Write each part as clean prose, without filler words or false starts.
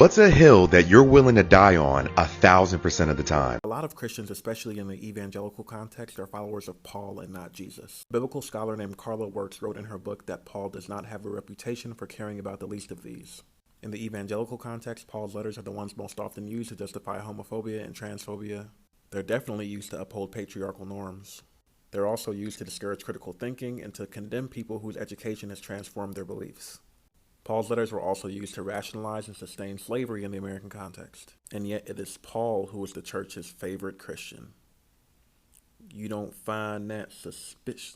What's a hill that you're willing to die on 1,000% of the time? A lot of Christians, especially in the evangelical context, are followers of Paul and not Jesus. A biblical scholar named Carla Wirtz wrote in her book that Paul does not have a reputation for caring about the least of these. In the evangelical context, Paul's letters are the ones most often used to justify homophobia and transphobia. They're definitely used to uphold patriarchal norms. They're also used to discourage critical thinking and to condemn people whose education has transformed their beliefs. Paul's letters were also used to rationalize and sustain slavery in the American context. And yet it is Paul who is the church's favorite Christian. You don't find that suspicious?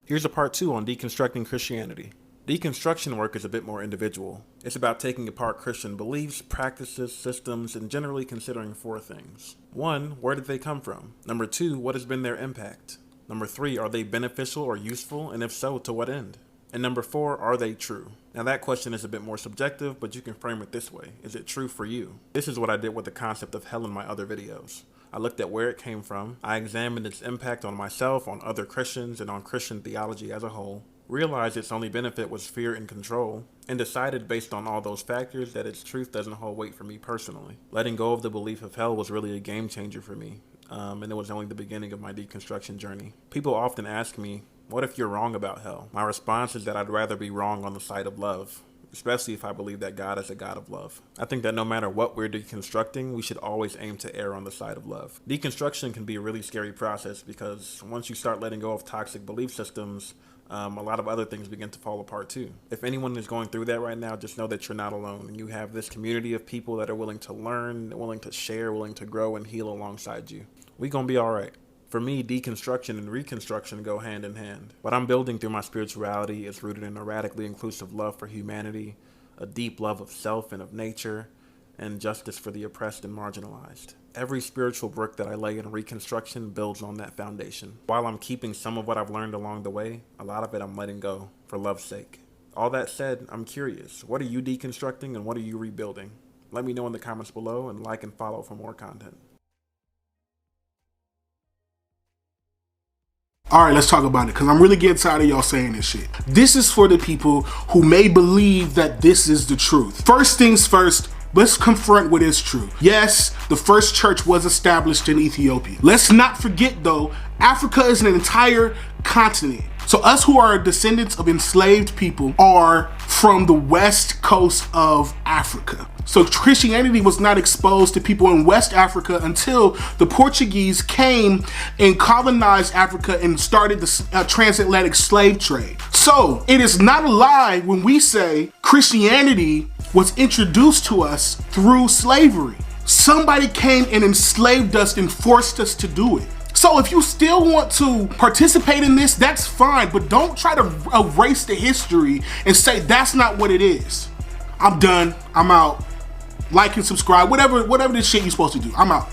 Here's a part 2 on deconstructing Christianity. Deconstruction work is a bit more individual. It's about taking apart Christian beliefs, practices, systems, and generally considering 4 things. 1, where did they come from? Number 2, what has been their impact? Number 3, are they beneficial or useful, and if so, to what end? And number 4, are they true? Now that question is a bit more subjective, but you can frame it this way. Is it true for you? This is what I did with the concept of hell in my other videos. I looked at where it came from, I examined its impact on myself, on other Christians, and on Christian theology as a whole, realized its only benefit was fear and control, and decided based on all those factors that its truth doesn't hold weight for me personally. Letting go of the belief of hell was really a game changer for me. And it was only the beginning of my deconstruction journey. People often ask me, what if you're wrong about hell? My response is that I'd rather be wrong on the side of love, especially if I believe that God is a God of love. I think that no matter what we're deconstructing, we should always aim to err on the side of love. Deconstruction can be a really scary process because once you start letting go of toxic belief systems, a lot of other things begin to fall apart too. If anyone is going through that right now, just know that you're not alone. And you have this community of people that are willing to learn, willing to share, willing to grow and heal alongside you. We're gonna be all right. For me, deconstruction and reconstruction go hand in hand. What I'm building through my spirituality is rooted in a radically inclusive love for humanity, a deep love of self and of nature, and justice for the oppressed and marginalized. Every spiritual brick that I lay in reconstruction builds on that foundation. While I'm keeping some of what I've learned along the way, a lot of it I'm letting go for love's sake. All that said, I'm curious. What are you deconstructing and what are you rebuilding? Let me know in the comments below and like and follow for more content. All right, let's talk about it because I'm really getting tired of y'all saying this shit. This is for the people who may believe that this is the truth. First things first, let's confront what is true. Yes, the first church was established in Ethiopia. Let's not forget though, Africa is an entire continent. So us who are descendants of enslaved people are from the west coast of Africa. So Christianity was not exposed to people in West Africa until the Portuguese came and colonized Africa and started the transatlantic slave trade. So it is not a lie when we say Christianity was introduced to us through slavery. Somebody came and enslaved us and forced us to do it. So if you still want to participate in this, that's fine, but don't try to erase the history and say that's not what it is. I'm done, I'm out. Like and subscribe, whatever this shit you're supposed to do. I'm out.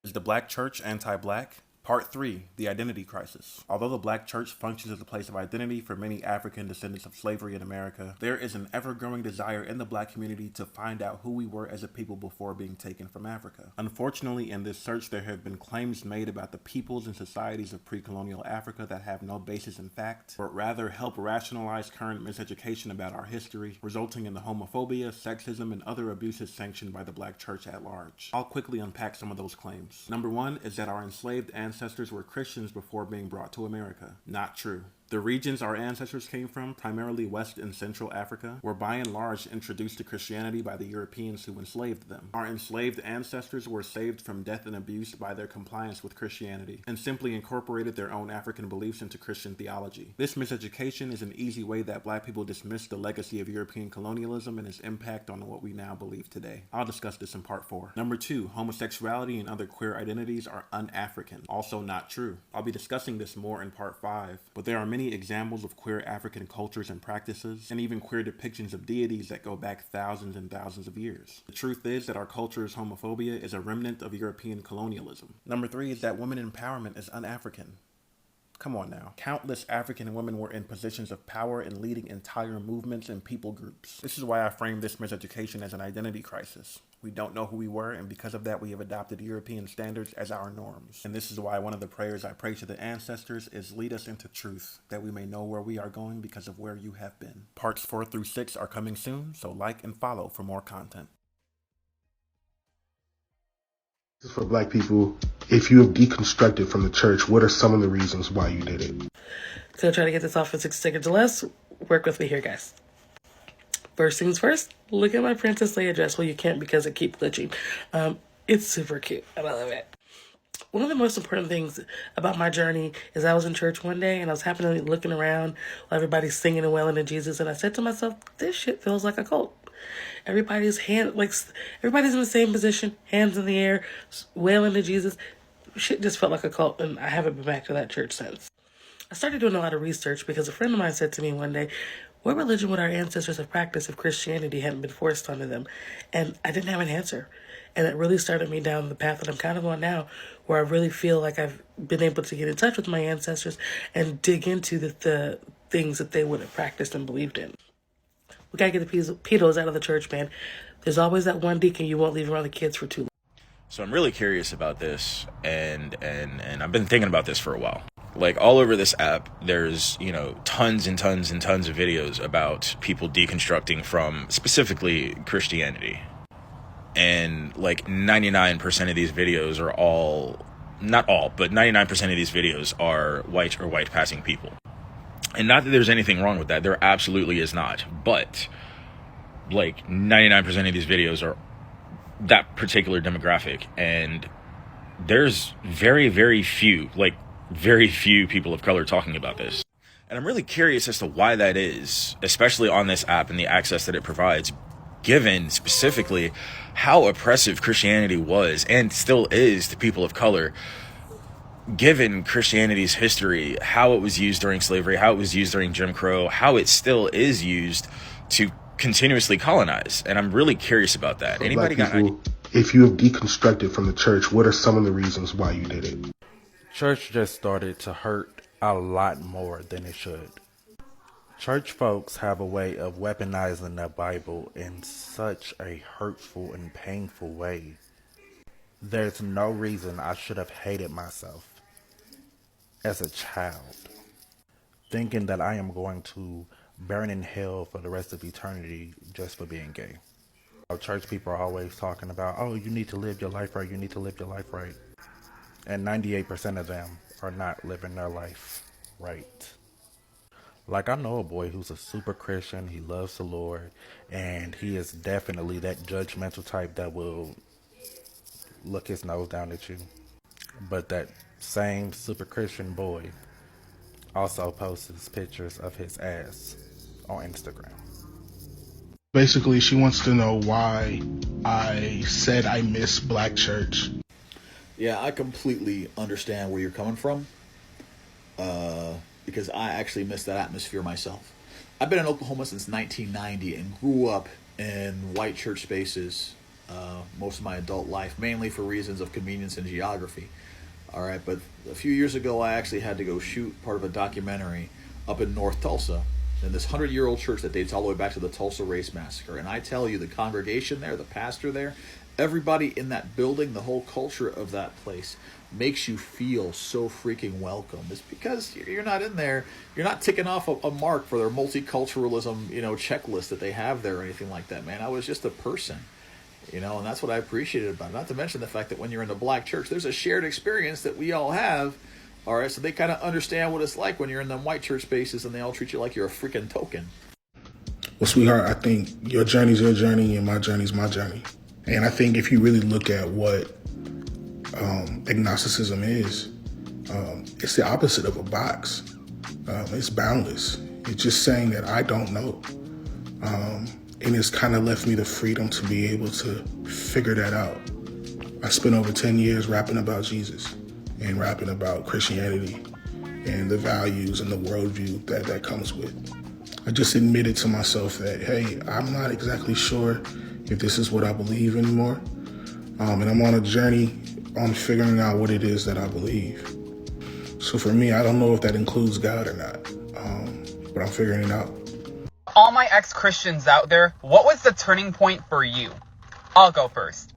Is the Black Church anti-Black? Part 3, the identity crisis. Although the Black Church functions as a place of identity for many African descendants of slavery in America, there is an ever-growing desire in the Black community to find out who we were as a people before being taken from Africa. Unfortunately, in this search, there have been claims made about the peoples and societies of pre-colonial Africa that have no basis in fact, but rather help rationalize current miseducation about our history, resulting in the homophobia, sexism, and other abuses sanctioned by the Black Church at large. I'll quickly unpack some of those claims. Number 1 is that our enslaved ancestors were Christians before being brought to America. Not true. The regions our ancestors came from, primarily West and Central Africa, were by and large introduced to Christianity by the Europeans who enslaved them. Our enslaved ancestors were saved from death and abuse by their compliance with Christianity, and simply incorporated their own African beliefs into Christian theology. This miseducation is an easy way that Black people dismiss the legacy of European colonialism and its impact on what we now believe today. I'll discuss this in part 4. Number 2, homosexuality and other queer identities are un-African. Also not true. I'll be discussing this more in part 5, but there are many examples of queer African cultures and practices, and even queer depictions of deities that go back thousands and thousands of years. The truth is that our culture's homophobia is a remnant of European colonialism. Number 3 is that women empowerment is un-African. Come on now. Countless African women were in positions of power and leading entire movements and people groups. This is why I frame this miseducation as an identity crisis. We don't know who we were, and because of that, we have adopted European standards as our norms. And this is why one of the prayers I pray to the ancestors is lead us into truth, that we may know where we are going because of where you have been. Parts 4 through 6 are coming soon, so like and follow for more content. This is for black people. If you have deconstructed from the church, what are some of the reasons why you did it? So try to get this off in 6 seconds or less. Work with me here, guys. First things first, look at my Princess Leia dress. Well, you can't because it keeps glitching. It's super cute, and I love it. One of the most important things about my journey is I was in church one day, and I was happening looking around while everybody's singing and wailing to Jesus, and I said to myself, this shit feels like a cult. Everybody's in the same position, hands in the air, wailing to Jesus. Shit just felt like a cult, and I haven't been back to that church since. I started doing a lot of research because a friend of mine said to me one day, what religion would our ancestors have practiced if Christianity hadn't been forced onto them? And I didn't have an answer. And it really started me down the path that I'm kind of on now, where I really feel like I've been able to get in touch with my ancestors and dig into the things that they would have practiced and believed in. We gotta get the pedos out of the church, man. There's always that one deacon you won't leave around the kids for too long. So I'm really curious about this, and I've been thinking about this for a while. Like, all over this app, there's, tons and tons and tons of videos about people deconstructing from specifically Christianity. And like 99% of these videos are all, not all, but 99% of these videos are white or white passing people. And not that there's anything wrong with that. There absolutely is not. But like 99% of these videos are that particular demographic. And there's very, very few people of color talking about this. And I'm really curious as to why that is, especially on this app and the access that it provides, given specifically how oppressive Christianity was and still is to people of color, given Christianity's history, how it was used during slavery, how it was used during Jim Crow, how it still is used to continuously colonize. And I'm really curious about that. Anybody got an idea? If you have deconstructed from the church, what are some of the reasons why you did it? Church just started to hurt a lot more than it should. Church folks have a way of weaponizing the Bible in such a hurtful and painful way. There's no reason I should have hated myself as a child, thinking that I am going to burn in hell for the rest of eternity just for being gay. Church people are always talking about, oh, you need to live your life right, you need to live your life right. And 98% of them are not living their life right. Like, I know a boy who's a super Christian, he loves the Lord, and he is definitely that judgmental type that will look his nose down at you. But that same super Christian boy also posts pictures of his ass on Instagram. Basically, she wants to know why I said I miss black church. Yeah, I completely understand where you're coming from, because I actually miss that atmosphere myself. I've been in Oklahoma since 1990 and grew up in white church spaces most of my adult life, mainly for reasons of convenience and geography. All right, but a few years ago, I actually had to go shoot part of a documentary up in North Tulsa, in this 100-year-old church that dates all the way back to the Tulsa Race Massacre. And I tell you, the congregation there, the pastor there, everybody in that building, the whole culture of that place makes you feel so freaking welcome. It's because you're not in there, you're not ticking off a mark for their multiculturalism, checklist that they have there or anything like that, man. I was just a person, and that's what I appreciated about it. Not to mention the fact that when you're in a black church, there's a shared experience that we all have. All right, so they kind of understand what it's like when you're in them white church spaces and they all treat you like you're a freaking token. Well, sweetheart, I think your journey's your journey and my journey's my journey. And I think if you really look at what agnosticism is, it's the opposite of a box. It's boundless. It's just saying that I don't know. And it's kind of left me the freedom to be able to figure that out. I spent over 10 years rapping about Jesus and rapping about Christianity and the values and the worldview that comes with. I just admitted to myself that, hey, I'm not exactly sure if this is what I believe anymore. And I'm on a journey on figuring out what it is that I believe. So for me, I don't know if that includes God or not, but I'm figuring it out. All my ex-Christians out there, what was the turning point for you? I'll go first.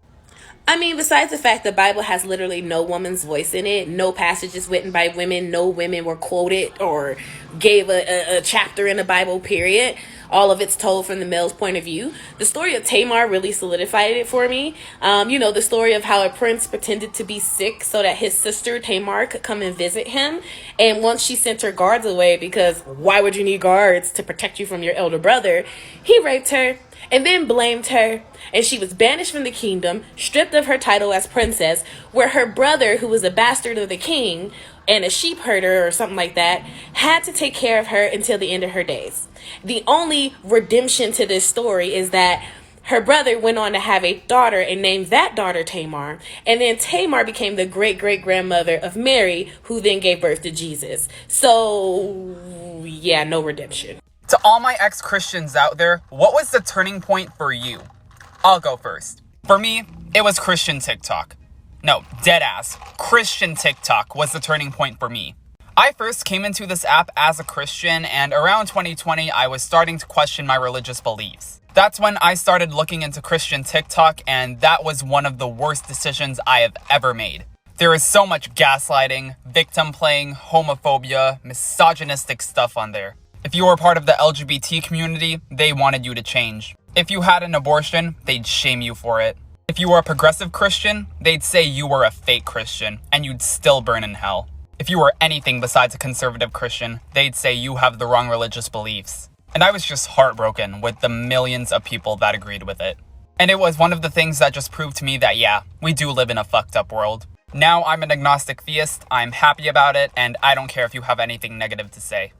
I mean, besides the fact the Bible has literally no woman's voice in it, no passages written by women, no women were quoted or gave a chapter in the Bible, period. All of it's told from the male's point of view. The story of Tamar really solidified it for me. The story of how a prince pretended to be sick so that his sister Tamar could come and visit him. And once she sent her guards away, because why would you need guards to protect you from your elder brother, he raped her and then blamed her, and she was banished from the kingdom, stripped of her title as princess, where her brother, who was a bastard of the king and a sheep herder or something like that, had to take care of her until the end of her days. The only redemption to this story is that her brother went on to have a daughter and named that daughter Tamar, and then Tamar became the great-great-grandmother of Mary, who then gave birth to Jesus. So, yeah, no redemption. To all my ex-Christians out there, what was the turning point for you? I'll go first. For me, it was Christian TikTok. No, deadass. Christian TikTok was the turning point for me. I first came into this app as a Christian, and around 2020, I was starting to question my religious beliefs. That's when I started looking into Christian TikTok, and that was one of the worst decisions I have ever made. There is so much gaslighting, victim playing, homophobia, misogynistic stuff on there. If you were part of the LGBT community, they wanted you to change. If you had an abortion, they'd shame you for it. If you were a progressive Christian, they'd say you were a fake Christian, and you'd still burn in hell. If you were anything besides a conservative Christian, they'd say you have the wrong religious beliefs. And I was just heartbroken with the millions of people that agreed with it. And it was one of the things that just proved to me that, yeah, we do live in a fucked up world. Now I'm an agnostic theist, I'm happy about it, and I don't care if you have anything negative to say.